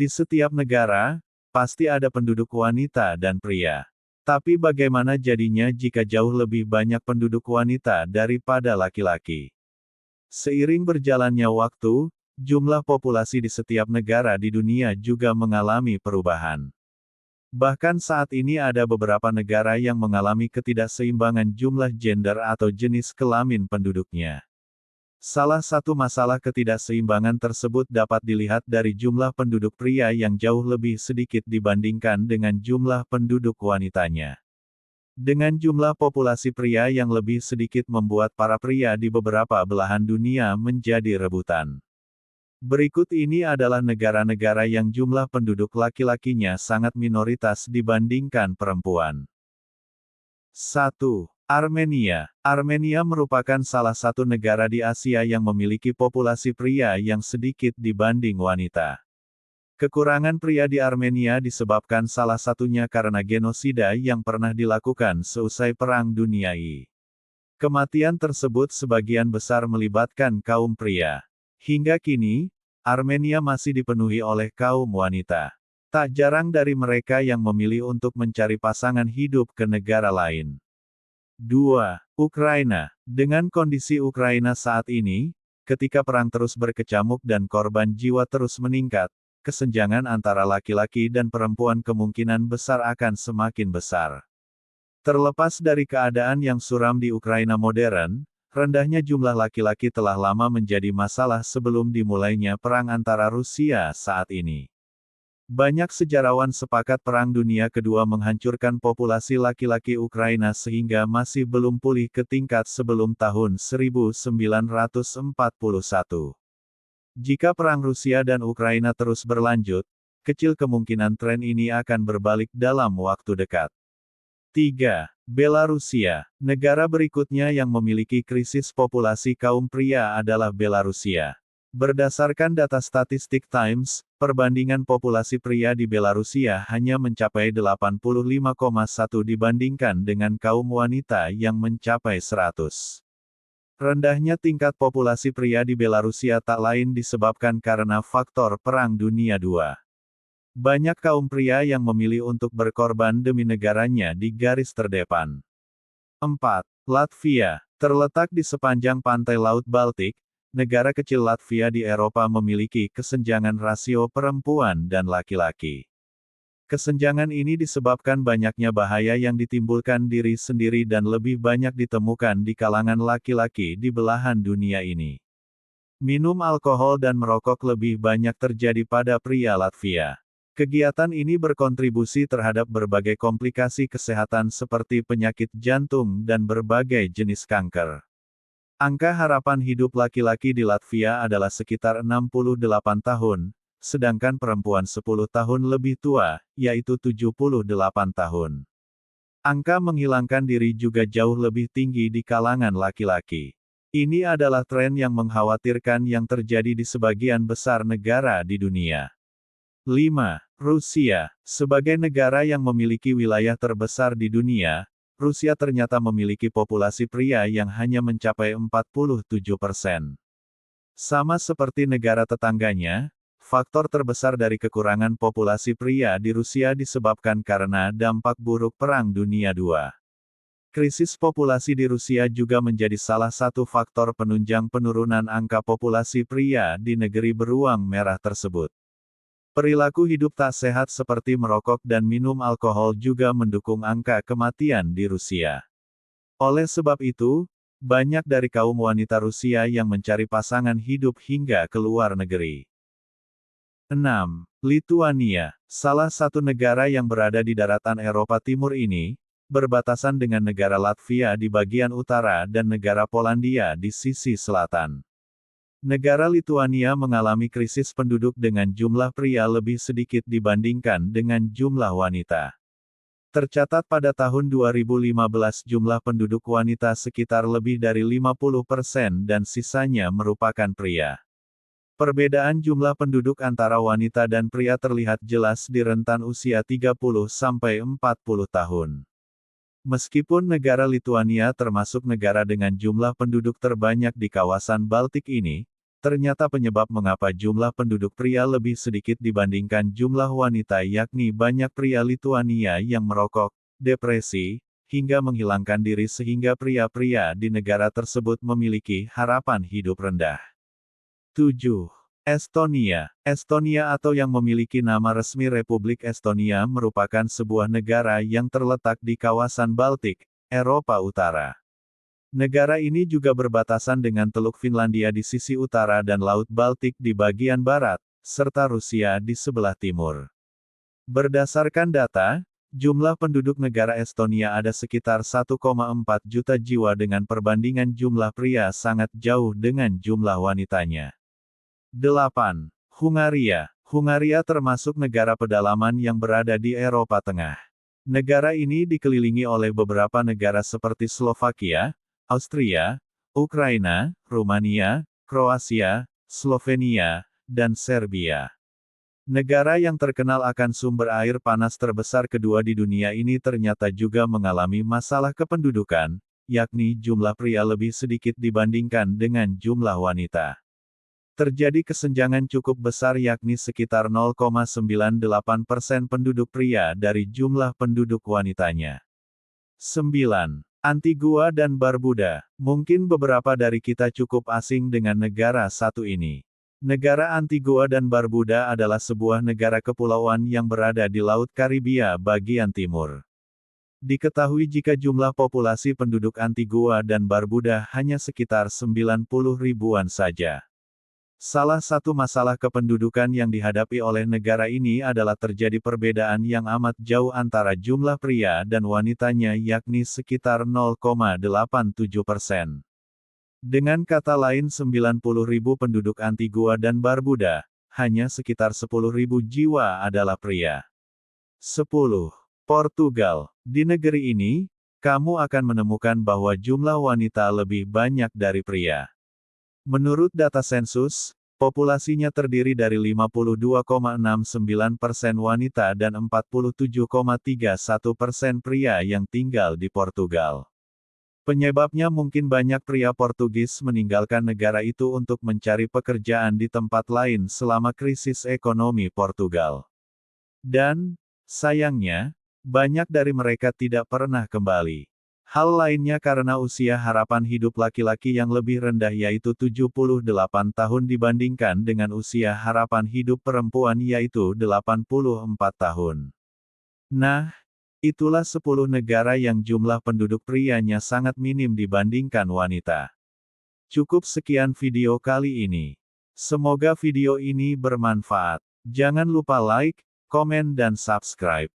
Di setiap negara, pasti ada penduduk wanita dan pria. Tapi bagaimana jadinya jika jauh lebih banyak penduduk wanita daripada laki-laki? Seiring berjalannya waktu, jumlah populasi di setiap negara di dunia juga mengalami perubahan. Bahkan saat ini ada beberapa negara yang mengalami ketidakseimbangan jumlah gender atau jenis kelamin penduduknya. Salah satu masalah ketidakseimbangan tersebut dapat dilihat dari jumlah penduduk pria yang jauh lebih sedikit dibandingkan dengan jumlah penduduk wanitanya. Dengan jumlah populasi pria yang lebih sedikit membuat para pria di beberapa belahan dunia menjadi rebutan. Berikut ini adalah negara-negara yang jumlah penduduk laki-lakinya sangat minoritas dibandingkan perempuan. 1. Armenia. Armenia merupakan salah satu negara di Asia yang memiliki populasi pria yang sedikit dibanding wanita. Kekurangan pria di Armenia disebabkan salah satunya karena genosida yang pernah dilakukan seusai Perang Dunia I. Kematian tersebut sebagian besar melibatkan kaum pria. Hingga kini, Armenia masih dipenuhi oleh kaum wanita. Tak jarang dari mereka yang memilih untuk mencari pasangan hidup ke negara lain. 2. Ukraina. Dengan kondisi Ukraina saat ini, ketika perang terus berkecamuk dan korban jiwa terus meningkat, kesenjangan antara laki-laki dan perempuan kemungkinan besar akan semakin besar. Terlepas dari keadaan yang suram di Ukraina modern, rendahnya jumlah laki-laki telah lama menjadi masalah sebelum dimulainya perang antara Rusia saat ini. Banyak sejarawan sepakat Perang Dunia Kedua menghancurkan populasi laki-laki Ukraina sehingga masih belum pulih ke tingkat sebelum tahun 1941. Jika perang Rusia dan Ukraina terus berlanjut, kecil kemungkinan tren ini akan berbalik dalam waktu dekat. 3. Belarusia. Negara berikutnya yang memiliki krisis populasi kaum pria adalah Belarusia. Berdasarkan data statistik Times, perbandingan populasi pria di Belarusia hanya mencapai 85,1 dibandingkan dengan kaum wanita yang mencapai 100. Rendahnya tingkat populasi pria di Belarusia tak lain disebabkan karena faktor Perang Dunia II. Banyak kaum pria yang memilih untuk berkorban demi negaranya di garis terdepan. 4. Latvia. Terletak di sepanjang pantai Laut Baltik, negara kecil Latvia di Eropa memiliki kesenjangan rasio perempuan dan laki-laki. Kesenjangan ini disebabkan banyaknya bahaya yang ditimbulkan diri sendiri dan lebih banyak ditemukan di kalangan laki-laki di belahan dunia ini. Minum alkohol dan merokok lebih banyak terjadi pada pria Latvia. Kegiatan ini berkontribusi terhadap berbagai komplikasi kesehatan seperti penyakit jantung dan berbagai jenis kanker. Angka harapan hidup laki-laki di Latvia adalah sekitar 68 tahun, sedangkan perempuan 10 tahun lebih tua, yaitu 78 tahun. Angka menghilangkan diri juga jauh lebih tinggi di kalangan laki-laki. Ini adalah tren yang mengkhawatirkan yang terjadi di sebagian besar negara di dunia. 5. Rusia. Sebagai negara yang memiliki wilayah terbesar di dunia, Rusia ternyata memiliki populasi pria yang hanya mencapai 47%. Sama seperti negara tetangganya, faktor terbesar dari kekurangan populasi pria di Rusia disebabkan karena dampak buruk Perang Dunia II. Krisis populasi di Rusia juga menjadi salah satu faktor penunjang penurunan angka populasi pria di negeri beruang merah tersebut. Perilaku hidup tak sehat seperti merokok dan minum alkohol juga mendukung angka kematian di Rusia. Oleh sebab itu, banyak dari kaum wanita Rusia yang mencari pasangan hidup hingga ke luar negeri. 6. Lituania. Salah satu negara yang berada di daratan Eropa Timur ini, berbatasan dengan negara Latvia di bagian utara dan negara Polandia di sisi selatan. Negara Lituania mengalami krisis penduduk dengan jumlah pria lebih sedikit dibandingkan dengan jumlah wanita. Tercatat pada tahun 2015 jumlah penduduk wanita sekitar lebih dari 50% dan sisanya merupakan pria. Perbedaan jumlah penduduk antara wanita dan pria terlihat jelas di rentan usia 30–40 tahun. Meskipun negara Lituania termasuk negara dengan jumlah penduduk terbanyak di kawasan Baltik ini, ternyata penyebab mengapa jumlah penduduk pria lebih sedikit dibandingkan jumlah wanita yakni banyak pria Lituania yang merokok, depresi, hingga menghilangkan diri sehingga pria-pria di negara tersebut memiliki harapan hidup rendah. 7. Estonia. Estonia atau yang memiliki nama resmi Republik Estonia merupakan sebuah negara yang terletak di kawasan Baltik, Eropa Utara. Negara ini juga berbatasan dengan Teluk Finlandia di sisi utara dan Laut Baltik di bagian barat, serta Rusia di sebelah timur. Berdasarkan data, jumlah penduduk negara Estonia ada sekitar 1,4 juta jiwa dengan perbandingan jumlah pria sangat jauh dengan jumlah wanitanya. 8. Hungaria. Hungaria termasuk negara pedalaman yang berada di Eropa Tengah. Negara ini dikelilingi oleh beberapa negara seperti Slovakia, Austria, Ukraina, Rumania, Kroasia, Slovenia, dan Serbia. Negara yang terkenal akan sumber air panas terbesar kedua di dunia ini ternyata juga mengalami masalah kependudukan, yakni jumlah pria lebih sedikit dibandingkan dengan jumlah wanita. Terjadi kesenjangan cukup besar yakni sekitar 0,98% penduduk pria dari jumlah penduduk wanitanya. 9. Antigua dan Barbuda. Mungkin beberapa dari kita cukup asing dengan negara satu ini. Negara Antigua dan Barbuda adalah sebuah negara kepulauan yang berada di Laut Karibia bagian timur. Diketahui jika jumlah populasi penduduk Antigua dan Barbuda hanya sekitar 90 ribuan saja. Salah satu masalah kependudukan yang dihadapi oleh negara ini adalah terjadi perbedaan yang amat jauh antara jumlah pria dan wanitanya yakni sekitar 0,87%. Dengan kata lain 90.000 penduduk Antigua dan Barbuda, hanya sekitar 10.000 jiwa adalah pria. 10. Portugal. Di negeri ini, kamu akan menemukan bahwa jumlah wanita lebih banyak dari pria. Menurut data sensus, populasinya terdiri dari 52,69% wanita dan 47,31% pria yang tinggal di Portugal. Penyebabnya mungkin banyak pria Portugis meninggalkan negara itu untuk mencari pekerjaan di tempat lain selama krisis ekonomi Portugal. Dan, sayangnya, banyak dari mereka tidak pernah kembali. Hal lainnya karena usia harapan hidup laki-laki yang lebih rendah yaitu 78 tahun dibandingkan dengan usia harapan hidup perempuan yaitu 84 tahun. Nah, itulah 10 negara yang jumlah penduduk prianya sangat minim dibandingkan wanita. Cukup sekian video kali ini. Semoga video ini bermanfaat. Jangan lupa like, komen dan subscribe.